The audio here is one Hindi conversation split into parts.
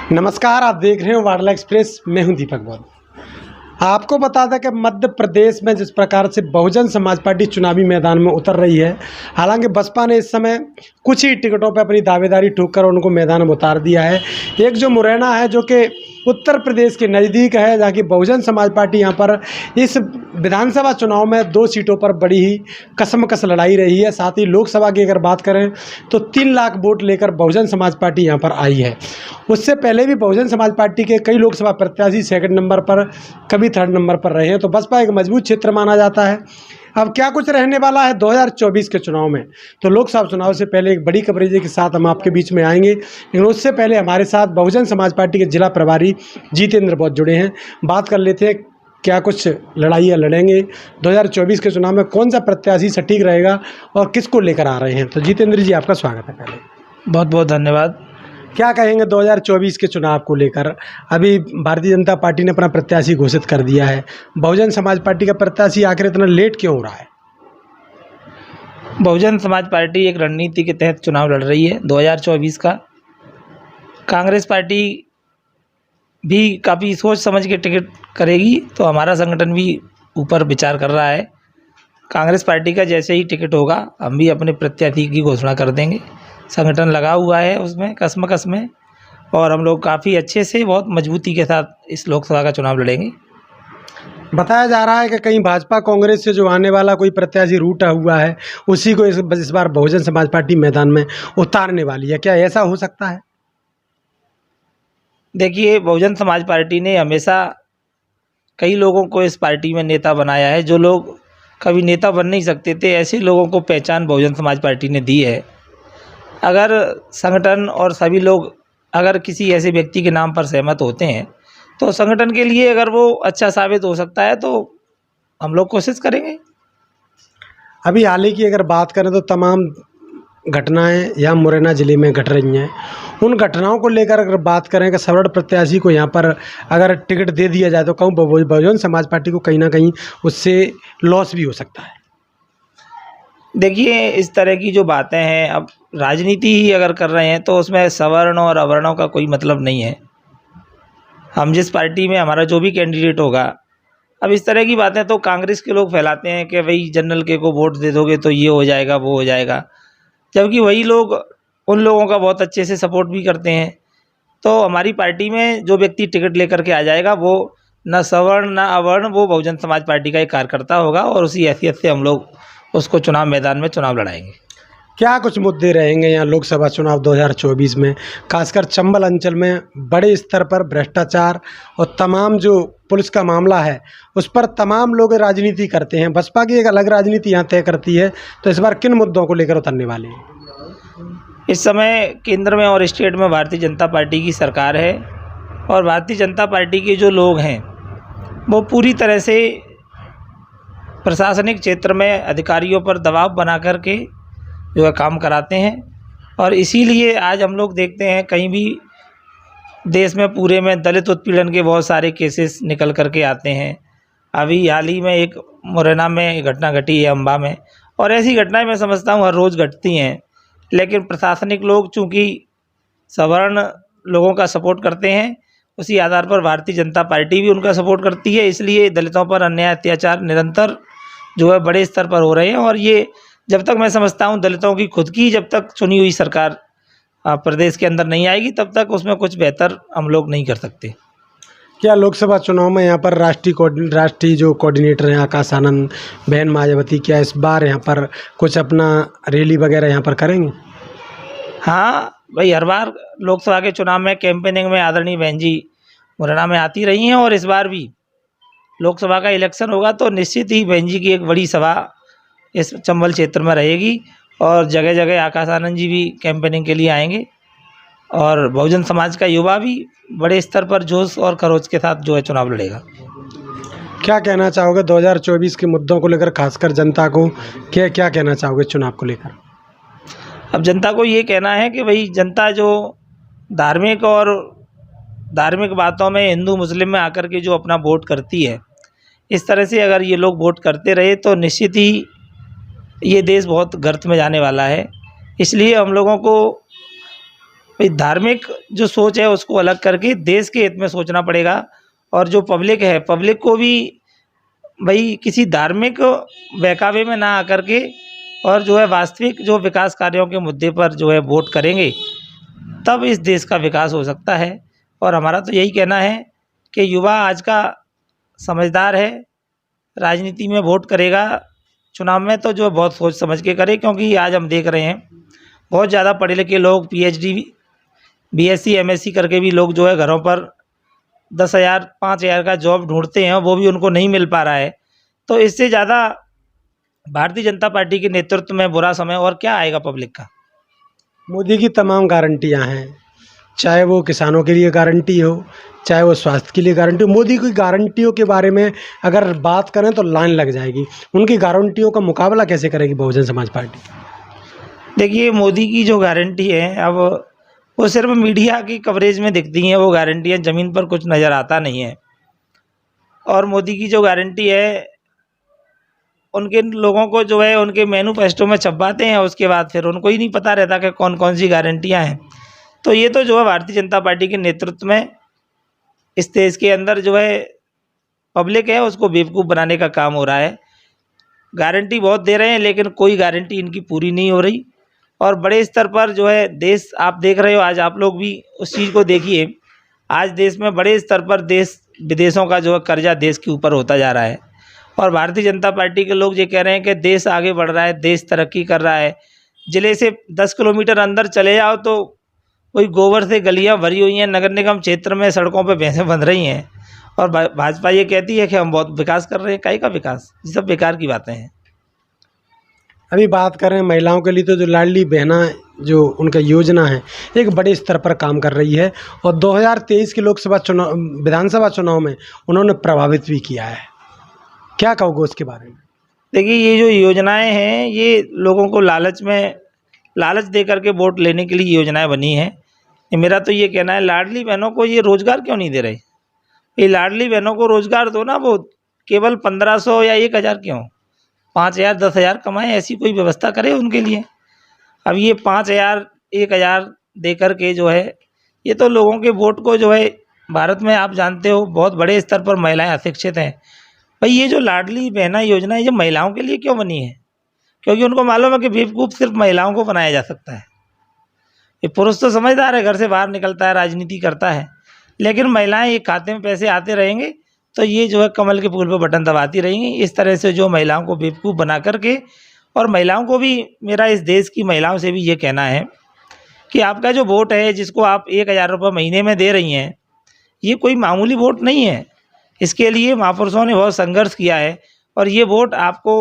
नमस्कार, आप देख रहे हो वाडला एक्सप्रेस। मैं हूं दीपक बौद्ध। आपको बता दें कि मध्य प्रदेश में जिस प्रकार से बहुजन समाज पार्टी चुनावी मैदान में उतर रही है, हालांकि बसपा ने इस समय कुछ ही टिकटों पर अपनी दावेदारी ठोक कर उनको मैदान में उतार दिया है। एक जो मुरैना है, जो कि उत्तर प्रदेश के नज़दीक है, जहाँ की बहुजन समाज पार्टी यहाँ पर इस विधानसभा चुनाव में 2 सीटों पर बड़ी ही कशमकश लड़ाई रही है। साथ ही लोकसभा की अगर बात करें तो 3 लाख वोट लेकर बहुजन समाज पार्टी यहाँ पर आई है। उससे पहले भी बहुजन समाज पार्टी के कई लोकसभा प्रत्याशी सेकंड नंबर पर, कभी थर्ड नंबर पर रहे हैं। तो बसपा एक मजबूत क्षेत्र माना जाता है। अब क्या कुछ रहने वाला है 2024 के चुनाव में, तो लोकसभा चुनाव से पहले एक बड़ी कवरेज के साथ हम आपके बीच में आएंगे। लेकिन उससे पहले हमारे साथ बहुजन समाज पार्टी के जिला प्रभारी जितेंद्र बौद्ध जुड़े हैं। बात कर लेते हैं क्या कुछ लड़ाइयाँ लड़ेंगे 2024 के चुनाव में, कौन सा प्रत्याशी सटीक रहेगा और किसको लेकर आ रहे हैं। तो जितेंद्र जी, आपका स्वागत है। पहले बहुत बहुत धन्यवाद। क्या कहेंगे 2024 के चुनाव को लेकर? अभी भारतीय जनता पार्टी ने अपना प्रत्याशी घोषित कर दिया है, बहुजन समाज पार्टी का प्रत्याशी आखिर इतना लेट क्यों हो रहा है? बहुजन समाज पार्टी एक रणनीति के तहत चुनाव लड़ रही है 2024 का। कांग्रेस पार्टी भी काफ़ी सोच समझ के टिकट करेगी, तो हमारा संगठन भी ऊपर विचार कर रहा है। कांग्रेस पार्टी का जैसे ही टिकट होगा हम भी अपने प्रत्याशी की घोषणा कर देंगे। संगठन लगा हुआ है उसमें कसमकस में, और हम लोग काफ़ी अच्छे से बहुत मजबूती के साथ इस लोकसभा का चुनाव लड़ेंगे। बताया जा रहा है कि कहीं भाजपा कांग्रेस से जो आने वाला कोई प्रत्याशी रूठा हुआ है, उसी को इस बार बहुजन समाज पार्टी मैदान में उतारने वाली है। क्या ऐसा हो सकता है? देखिए, बहुजन समाज पार्टी ने हमेशा कई लोगों को इस पार्टी में नेता बनाया है। जो लोग कभी नेता बन नहीं सकते थे, ऐसे लोगों को पहचान बहुजन समाज पार्टी ने दी है। अगर संगठन और सभी लोग अगर किसी ऐसे व्यक्ति के नाम पर सहमत होते हैं, तो संगठन के लिए अगर वो अच्छा साबित हो सकता है, तो हम लोग कोशिश करेंगे। अभी हाल ही की अगर बात करें तो तमाम घटनाएं यहाँ मुरैना ज़िले में घट रही हैं। उन घटनाओं को लेकर अगर बात करें कि सवर्ण प्रत्याशी को यहाँ पर अगर टिकट दे दिया जाए, तो कहूँ बहुजन समाज पार्टी को कहीं ना कहीं उससे लॉस भी हो सकता है। देखिए, इस तरह की जो बातें हैं, अब राजनीति ही अगर कर रहे हैं तो उसमें सवर्ण और अवर्णों का कोई मतलब नहीं है। हम जिस पार्टी में हमारा जो भी कैंडिडेट होगा, अब इस तरह की बातें तो कांग्रेस के लोग फैलाते हैं कि भाई जनरल के को वोट दे दोगे तो ये हो जाएगा वो हो जाएगा, जबकि वही लोग उन लोगों का बहुत अच्छे से सपोर्ट भी करते हैं। तो हमारी पार्टी में जो व्यक्ति टिकट लेकर के आ जाएगा, वो न सवर्ण न अवर्ण, वो बहुजन समाज पार्टी का एक कार्यकर्ता होगा, और उसी हैसियत से हम लोग उसको चुनाव मैदान में चुनाव लड़ाएंगे। क्या कुछ मुद्दे रहेंगे यहाँ लोकसभा चुनाव 2024 में, खासकर चंबल अंचल में बड़े स्तर पर भ्रष्टाचार और तमाम जो पुलिस का मामला है, उस पर तमाम लोग राजनीति करते हैं। बसपा की एक अलग राजनीति यहाँ तय करती है, तो इस बार किन मुद्दों को लेकर उतरने वाले हैं? इस समय केंद्र में और स्टेट में भारतीय जनता पार्टी की सरकार है, और भारतीय जनता पार्टी के जो लोग हैं वो पूरी तरह से प्रशासनिक क्षेत्र में अधिकारियों पर दबाव बना करके जो है काम कराते हैं। और इसीलिए आज हम लोग देखते हैं कहीं भी देश में पूरे में दलित उत्पीड़न के बहुत सारे केसेस निकल करके आते हैं। अभी हाल ही में एक मुरैना में घटना घटी है, अम्बा में, और ऐसी घटनाएं मैं समझता हूँ हर रोज़ घटती हैं। लेकिन प्रशासनिक लोग चूँकि सवर्ण लोगों का सपोर्ट करते हैं, उसी आधार पर भारतीय जनता पार्टी भी उनका सपोर्ट करती है। इसलिए दलितों पर अन्याय अत्याचार निरंतर जो है बड़े स्तर पर हो रहे हैं, और ये जब तक मैं समझता हूँ दलितों की खुद की जब तक चुनी हुई सरकार प्रदेश के अंदर नहीं आएगी, तब तक उसमें कुछ बेहतर हम लोग नहीं कर सकते। क्या लोकसभा चुनाव में यहाँ पर राष्ट्रीय जो कोऑर्डिनेटर हैं आकाश आनंद, बहन मायावती, क्या इस बार यहाँ पर कुछ अपना रैली वगैरह यहाँ पर करेंगे? हाँ भाई, हर बार लोकसभा के चुनाव में कैंपेनिंग में आदरणीय बहन जी मुरैना में आती रही हैं, और इस बार भी लोकसभा का इलेक्शन होगा तो निश्चित ही बहन जी की एक बड़ी सभा इस चंबल क्षेत्र में रहेगी, और जगह जगह आकाश आनंद जी भी कैंपेनिंग के लिए आएंगे, और बहुजन समाज का युवा भी बड़े स्तर पर जोश और खरोच के साथ जो है चुनाव लड़ेगा। क्या कहना चाहोगे 2024 के मुद्दों को लेकर, खासकर जनता को क्या कहना चाहोगे चुनाव को लेकर? अब जनता को ये कहना है कि भाई जनता जो धार्मिक बातों में हिंदू मुस्लिम में आकर के जो अपना वोट करती है, इस तरह से अगर ये लोग वोट करते रहे तो निश्चित ही ये देश बहुत गर्त में जाने वाला है। इसलिए हम लोगों को भाई धार्मिक जो सोच है उसको अलग करके देश के हित में सोचना पड़ेगा। और जो पब्लिक है, पब्लिक को भी भाई किसी धार्मिक बहकावे में ना आकर के और जो है वास्तविक जो विकास कार्यों के मुद्दे पर जो है वोट करेंगे, तब इस देश का विकास हो सकता है। और हमारा तो यही कहना है कि युवा आज का समझदार है, राजनीति में वोट करेगा, चुनाव में तो जो बहुत सोच समझ के करे, क्योंकि आज हम देख रहे हैं बहुत ज़्यादा पढ़े लिखे लोग पीएचडी बीएससी एमएससी करके भी लोग जो है घरों पर 10,000 5,000 का जॉब ढूंढते हैं, वो भी उनको नहीं मिल पा रहा है। तो इससे ज़्यादा भारतीय जनता पार्टी के नेतृत्व में बुरा समय और क्या आएगा पब्लिक का। मोदी की तमाम गारंटियां हैं, चाहे वो किसानों के लिए गारंटी हो, चाहे वो स्वास्थ्य के लिए गारंटी हो। मोदी की गारंटियों के बारे में अगर बात करें तो लाइन लग जाएगी। उनकी गारंटियों का मुकाबला कैसे करेगी बहुजन समाज पार्टी? देखिए, मोदी की जो गारंटी है, अब वो सिर्फ मीडिया की कवरेज में दिखती हैं, वो गारंटियाँ ज़मीन पर कुछ नज़र आता नहीं है। और मोदी की जो गारंटी है, उनके लोगों को जो है उनके मैनिफेस्टो में छपवाते हैं, उसके बाद फिर उनको ही नहीं पता रहता कि कौन कौन सी गारंटियाँ हैं। तो ये तो जो है भारतीय जनता पार्टी के नेतृत्व में इस देश के अंदर जो है पब्लिक है उसको बेवकूफ़ बनाने का काम हो रहा है। गारंटी बहुत दे रहे हैं, लेकिन कोई गारंटी इनकी पूरी नहीं हो रही। और बड़े स्तर पर जो है देश, आप देख रहे हो, आज आप लोग भी उस चीज़ को देखिए, आज देश में बड़े स्तर पर देश विदेशों का जो है कर्जा देश के ऊपर होता जा रहा है। और भारतीय जनता पार्टी के लोग ये कह रहे हैं कि देश आगे बढ़ रहा है, देश तरक्की कर रहा है। ज़िले से 10 किलोमीटर अंदर चले जाओ तो वही गोबर से गलियां भरी हुई हैं, नगर निगम क्षेत्र में सड़कों पे भैंसें बंध रही हैं। और भाजपा ये कहती है कि हम बहुत विकास कर रहे हैं। काहे का विकास? ये सब बेकार की बातें हैं। अभी बात करें महिलाओं के लिए तो जो लाडली बहना जो उनका योजना है एक बड़े स्तर पर काम कर रही है, और 2023 के लोकसभा चुनाव विधानसभा चुनाव में उन्होंने प्रभावित भी किया है। क्या कहोगे उसके बारे में? देखिए, ये जो योजनाएं हैं, ये लोगों को लालच दे करके वोट लेने के लिए योजनाएं बनी हैं। मेरा तो ये कहना है, लाडली बहनों को ये रोज़गार क्यों नहीं दे रहे? ये लाडली बहनों को रोज़गार दो ना, वो केवल 1500 या 1000 क्यों, 5,000 10,000 कमाएं, ऐसी कोई व्यवस्था करे उनके लिए। अब ये 5,000 1000 दे कर के जो है, ये तो लोगों के वोट को जो है, भारत में आप जानते हो बहुत बड़े स्तर पर महिलाएं अशिक्षित हैं। भाई ये जो लाडली बहना योजना है, ये महिलाओं के लिए क्यों बनी है? क्योंकि उनको मालूम है कि बेवकूफ़ सिर्फ महिलाओं को बनाया जा सकता है। ये पुरुष तो समझदार है, घर से बाहर निकलता है, राजनीति करता है, लेकिन महिलाएं ये खाते में पैसे आते रहेंगे तो ये जो है कमल के फूल पर बटन दबाती रहेंगी। इस तरह से जो महिलाओं को बेवकूफ़ बना करके, और महिलाओं को भी, मेरा इस देश की महिलाओं से भी ये कहना है कि आपका जो वोट है, जिसको आप 1,000 रुपये महीने में दे रही हैं, ये कोई मामूली वोट नहीं है। इसके लिए महापुरुषों ने बहुत संघर्ष किया है। और ये वोट आपको,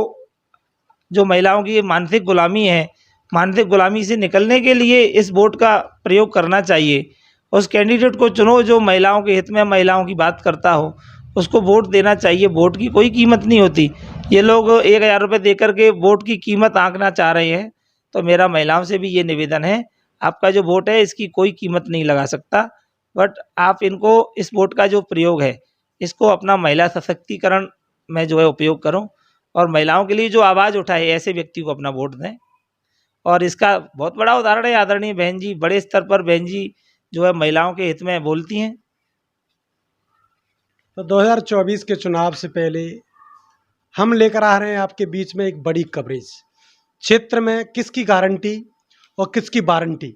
जो महिलाओं की मानसिक गुलामी है, मानसिक गुलामी से निकलने के लिए इस वोट का प्रयोग करना चाहिए। उस कैंडिडेट को चुनो जो महिलाओं के हित में, महिलाओं की बात करता हो, उसको वोट देना चाहिए। वोट की कोई कीमत नहीं होती। ये लोग 1,000 रुपये दे करके वोट की कीमत आंकना चाह रहे हैं। तो मेरा महिलाओं से भी ये निवेदन है, आपका जो वोट है इसकी कोई कीमत नहीं लगा सकता, बट आप इनको, इस वोट का जो प्रयोग है, इसको अपना महिला सशक्तिकरण में जो है उपयोग करो, और महिलाओं के लिए जो आवाज़ उठाए ऐसे व्यक्ति को अपना वोट दें। और इसका बहुत बड़ा उदाहरण है आदरणीय बहन जी, बड़े स्तर पर बहन जी जो है महिलाओं के हित में बोलती हैं। तो 2024 के चुनाव से पहले हम लेकर आ रहे हैं आपके बीच में एक बड़ी कवरेज। क्षेत्र में किसकी गारंटी और किसकी वारंटी,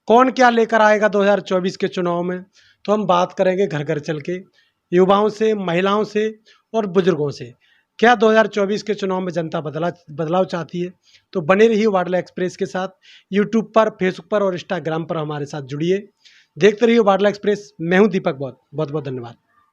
कौन क्या लेकर आएगा 2024 के चुनाव में, तो हम बात करेंगे घर घर चल के, युवाओं से, महिलाओं से और बुजुर्गों से। क्या 2024 के चुनाव में जनता बदलाव चाहती है? तो बने रहिए वाडला एक्सप्रेस के साथ। यूट्यूब पर, फेसबुक पर और इंस्टाग्राम पर हमारे साथ जुड़िए। देखते रहिए वाडला एक्सप्रेस। मैं हूं दीपक। बहुत बहुत धन्यवाद।